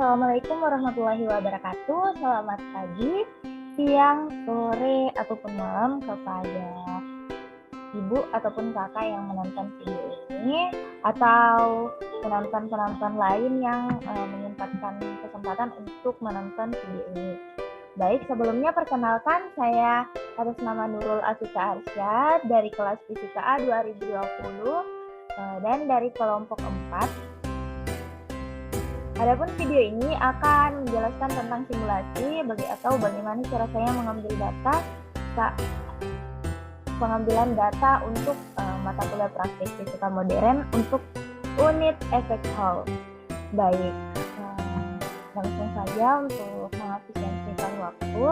Assalamualaikum warahmatullahi wabarakatuh. Selamat pagi, siang, sore, ataupun malam kepada ibu ataupun kakak yang menonton video ini, atau penonton-penonton lain yang menyempatkan kesempatan untuk menonton video ini. Baik, sebelumnya perkenalkan, saya atas nama Nurul Afika Arsyad dari kelas Fisika A 2020 dan dari kelompok 4. Adapun video ini akan menjelaskan tentang simulasi atau bagaimana cara saya mengambil pengambilan data untuk mata kuliah praktik fisika modern untuk unit efek Hall. Baik, langsung saja untuk mengefisiensikan waktu.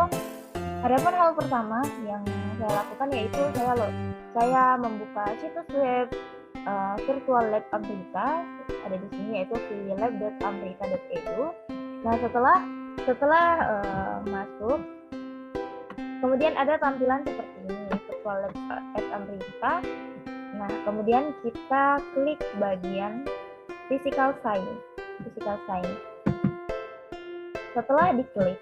Adapun hal pertama yang saya lakukan yaitu saya membuka situs web virtual lab Amrita, ada di sini yaitu vlab.amrita.edu. Nah, setelah masuk, kemudian ada tampilan seperti ini, virtual lab Amrita. Nah, kemudian kita klik bagian physical science. Setelah diklik,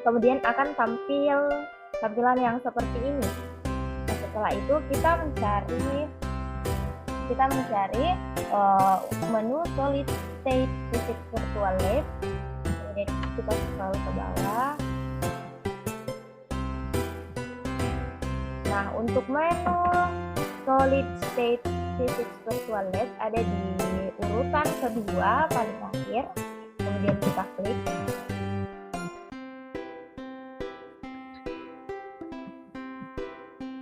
kemudian akan tampil tampilan yang seperti ini. Nah, setelah itu kita mencari menu solid state physics virtual lab. Kemudian kita scroll ke bawah. Nah, untuk menu solid state physics virtual lab ada di urutan kedua paling akhir. Kemudian kita klik.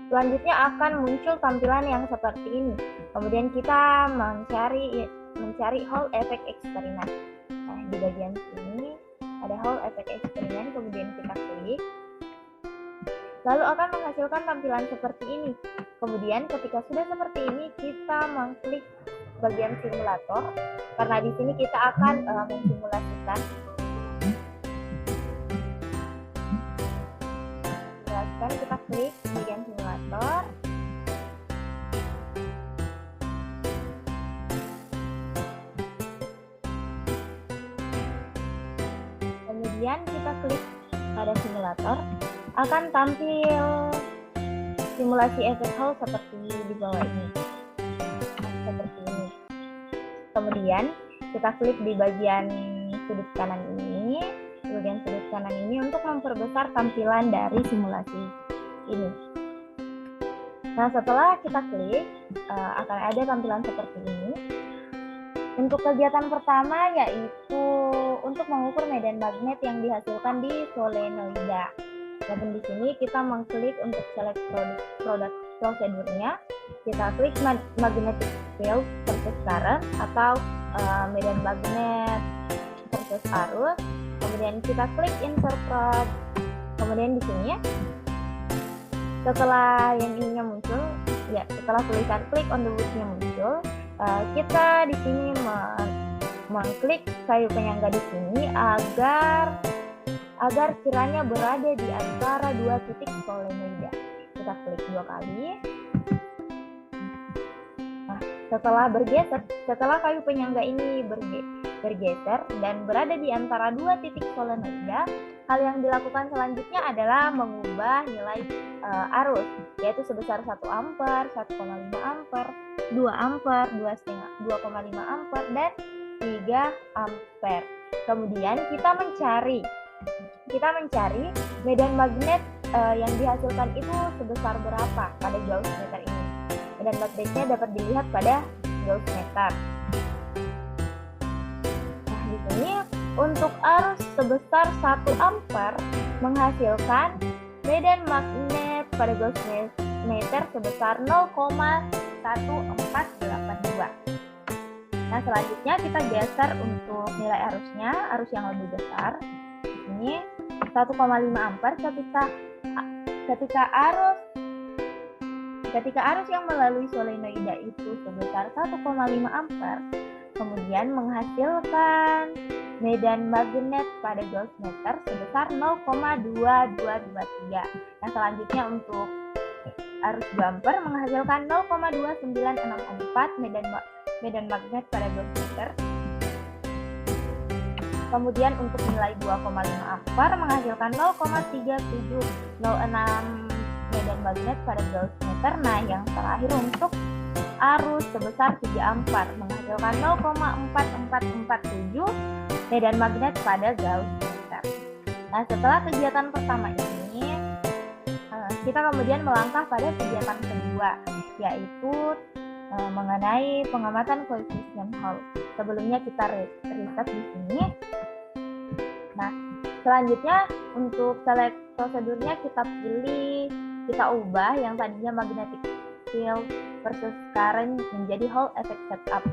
Selanjutnya akan muncul tampilan yang seperti ini. Kemudian kita mencari Hall effect eksperimen. Nah, di bagian sini ada Hall effect eksperimen, kemudian kita klik. Lalu akan menghasilkan tampilan seperti ini. Kemudian ketika sudah seperti ini, kita mengklik bagian simulator, karena di sini kita akan mensimulasikan. Kita klik bagian simulator. Kemudian kita klik pada simulator, akan tampil simulasi efek Hall seperti di bawah ini. Seperti ini. Kemudian kita klik di bagian sudut kanan ini. Untuk memperbesar tampilan dari simulasi ini. Nah, setelah kita klik, akan ada tampilan seperti ini. Untuk kegiatan pertama yaitu untuk mengukur medan magnet yang dihasilkan di solenoida. Dan di sini kita mengklik untuk select product prosedurnya. Kita klik magnetic field versus current atau medan magnet versus arus. Kemudian kita klik interpret. Kemudian di sini setelah yang ininya muncul, setelah tulisan click on the wood-nya muncul, kita di sini mengklik kayu penyangga di sini agar kiranya berada di antara dua titik solenoida. Kita klik 2 kali. Nah, setelah kayu penyangga ini bergeser dan berada di antara dua titik solenoida, hal yang dilakukan selanjutnya adalah mengubah nilai arus, yaitu sebesar 1 ampere, 1,5 ampere, 2 ampere, 2,5 ampere, dan 3 ampere. Kemudian kita mencari medan magnet yang dihasilkan itu sebesar berapa pada Gauss meter ini. Medan magnetnya dapat dilihat pada Gauss meter. Ini untuk arus sebesar 1 ampere menghasilkan medan magnet pada Gauss meter sebesar 0,1482. Nah, selanjutnya kita geser untuk nilai arusnya, arus yang lebih besar. Ini 1,5 ampere ketika arus yang melalui solenoida itu sebesar 1,5 ampere, kemudian menghasilkan medan magnet pada Gauss meter sebesar 0,2223. Nah, selanjutnya untuk arus 2 ampere menghasilkan 0,2964 medan magnet pada Gauss meter. Kemudian untuk nilai 2,5 ampere menghasilkan 0,3706 medan magnet pada Gauss meter. Nah, yang terakhir untuk arus sebesar 3 ampere menghasilkan 0,4447 medan magnet pada Gauss meter. Nah, setelah kegiatan pertama ini, kita kemudian melangkah pada kegiatan kedua, yaitu mengenai pengamatan koefisien Hall. Sebelumnya kita riset di sini. Nah, selanjutnya untuk select prosedurnya kita ubah yang tadinya magnetic field versus current menjadi Hall effect setup.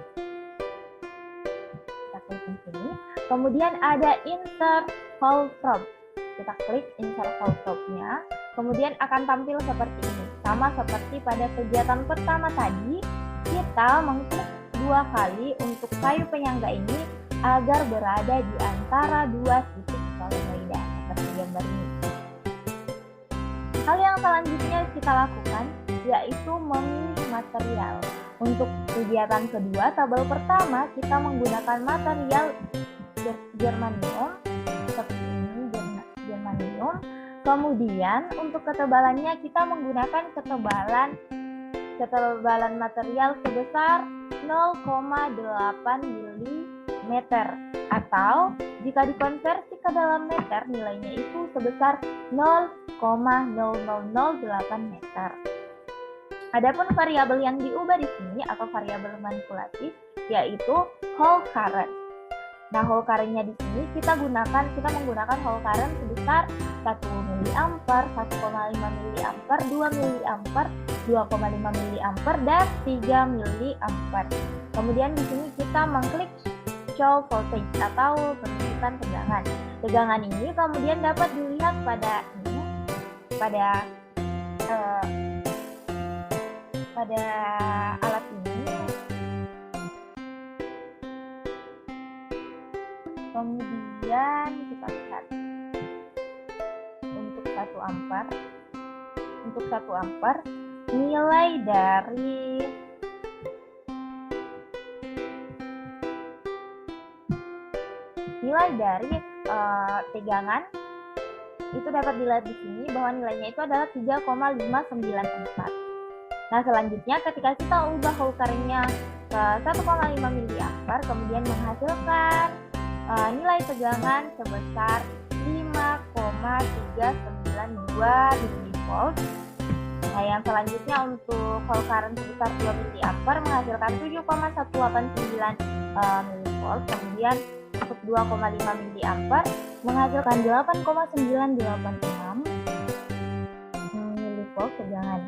Kita klik di sini. Kemudian ada insert Hall probe. Kita klik insert Hall probe-nya. Kemudian akan tampil seperti ini. Sama seperti pada kegiatan pertama tadi, kita mengklik 2 kali untuk kayu penyangga ini agar berada di antara 2 titik solenoida seperti gambar ini. Hal yang selanjutnya kita lakukan yaitu memilih material. Untuk kegiatan kedua, tabel pertama kita menggunakan material germanium seperti ini, germanium. Kemudian untuk ketebalannya kita menggunakan ketebalan material sebesar 0,8 mm, atau jika dikonversi ke dalam meter nilainya itu sebesar 0,0008 meter. Adapun variabel yang diubah di sini atau variabel manipulatif yaitu Hall current. Nah, Hall current-nya di sini kita menggunakan Hall current sebesar 1 mA, 1,5 mA, 2 mA, 2,5 mA, dan 3 mA. Kemudian di sini kita mengklik show voltage atau penunjukan tegangan. Tegangan ini kemudian dapat dilihat pada alat ini. Kemudian kita lihat untuk 1 ampere nilai dari tegangan itu dapat dilihat di sini bahwa nilainya itu adalah 3,594. Nah, selanjutnya ketika kita ubah Hall current-nya ke 1,5 mA, kemudian menghasilkan nilai tegangan sebesar 5,392 mV. Nah, yang selanjutnya untuk Hall current sebesar 2 mA menghasilkan 7,189 mV. Kemudian untuk 2,5 mA menghasilkan 8,986 mV tegangan.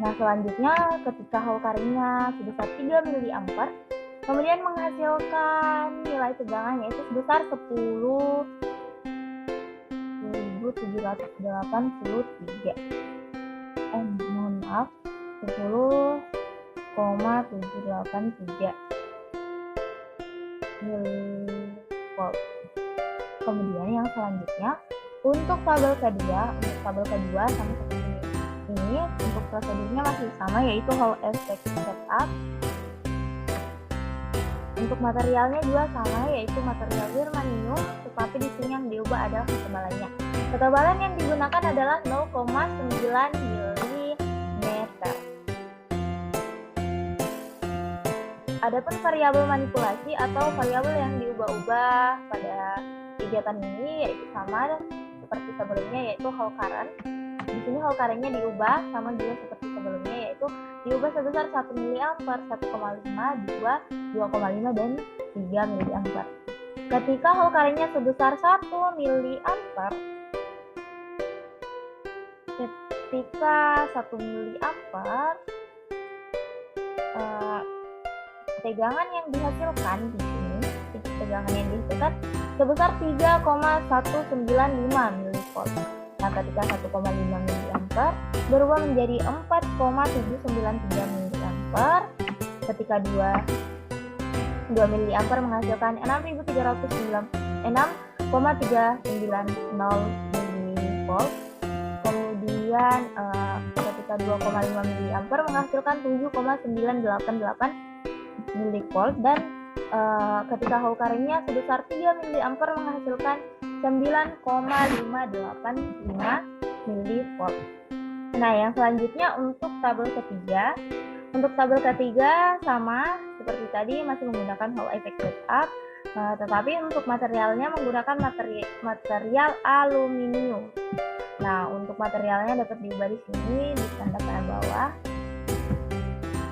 Nah, selanjutnya ketika Hall current-nya sebesar 3 mA kemudian menghasilkan nilai tegangan yaitu sebesar 10.783 10,783 mV. Kemudian yang selanjutnya untuk tabel kedua sama seperti ini. Untuk prosedurnya masih sama yaitu Hall effect setup. Untuk materialnya juga sama yaitu material germanium, tetapi di sini yang diubah adalah ketebalannya. Ketebalan yang digunakan adalah 0,9 mm. Adapun variabel manipulasi atau variabel yang diubah-ubah pada kegiatan ini yaitu sama seperti sebelumnya yaitu Hall current. Di sini Hall current-nya diubah sama juga seperti sebelumnya yaitu diubah sebesar 1 mA, 1,5, 2,5 dan 3 mA. Ketika Hall current-nya sebesar 1 mA, tegangan yang dihasilkan di sini, sebesar 3,195 mV. Nah, ketika 1,5 mA berubah menjadi 4,793 mA. Ketika 2 mA menghasilkan 6,390 mV. Kemudian ketika 2,5 mA menghasilkan 7,988 mV dan ketika Hall current-nya sebesar 3 mA menghasilkan 9,585 mV. Nah, yang selanjutnya untuk tabel ketiga. Untuk tabel ketiga sama seperti tadi, masih menggunakan Hall effect setup, tetapi untuk materialnya menggunakan material aluminium. Nah, untuk materialnya dapat diubah di sini di tanda panah bawah,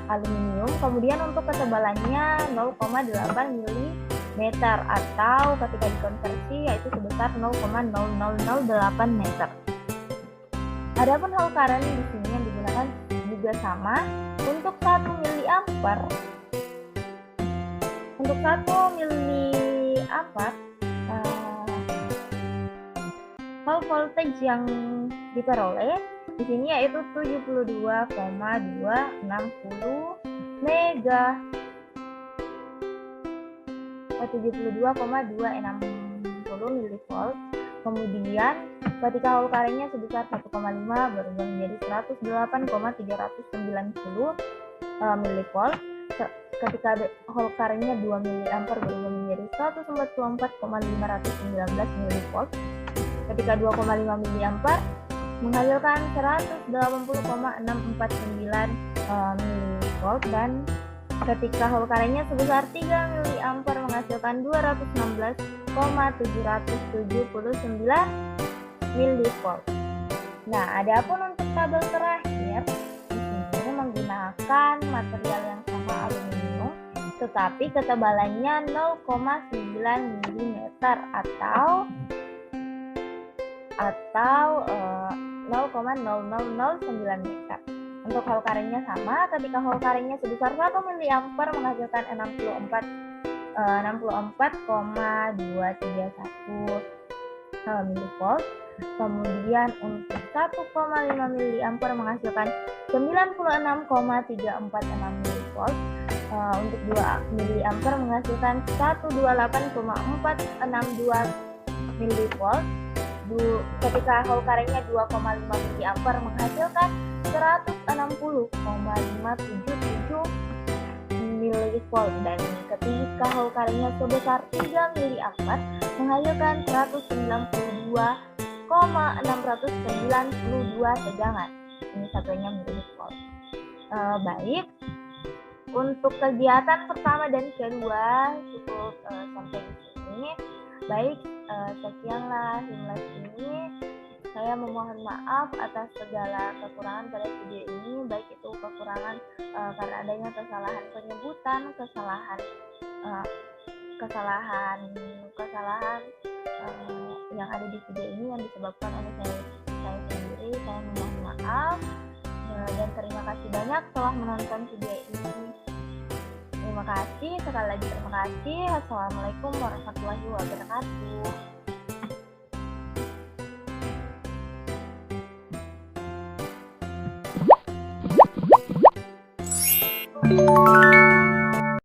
aluminium. Kemudian untuk ketebalannya 0,8 mm atau ketika dikonversi yaitu sebesar 0,0008 meter. Adapun Hall current di sini yang digunakan juga sama. Untuk 1 mA, Hall voltage yang diperoleh di sini yaitu 72,260 mV. Kemudian ketika Hall current-nya sebesar 1,5 berubah menjadi 108,390 mV. Ketika Hall current-nya 2 mA berubah menjadi 144,519 mV. Ketika 2,5 mA menghasilkan 180,649 mV, dan ketika Hall current-nya sebesar 3 mA menghasilkan 216,779 mV. Nah, adapun untuk tabel terakhir di sini menggunakan material yang sama aluminium, tetapi ketebalannya 0,9 mm atau 0,0009 meter. Untuk Hall current-nya sama, ketika Hall current-nya sebesar 1 mA menghasilkan 64,231 mV. Kemudian untuk 1,5 mA menghasilkan 96,346 mV. Untuk 2 mA menghasilkan 128,462 mV. Ketika Hall current-nya 2,5 mA menghasilkan 160,577 mV, dan ketika Hall current-nya sebesar 3 mA menghasilkan 192,692 tegangan. Ini satunya mV. Baik, untuk kegiatan pertama dan kedua cukup sampai di sini. Baik, sekianlah simulasi ini. Saya memohon maaf atas segala kekurangan pada video ini, baik itu kekurangan karena adanya kesalahan penyebutan, kesalahan yang ada di video ini yang disebabkan oleh saya sendiri. Saya memohon maaf dan terima kasih banyak telah menonton video ini. Terima kasih, sekali lagi terima kasih. Assalamualaikum warahmatullahi wabarakatuh.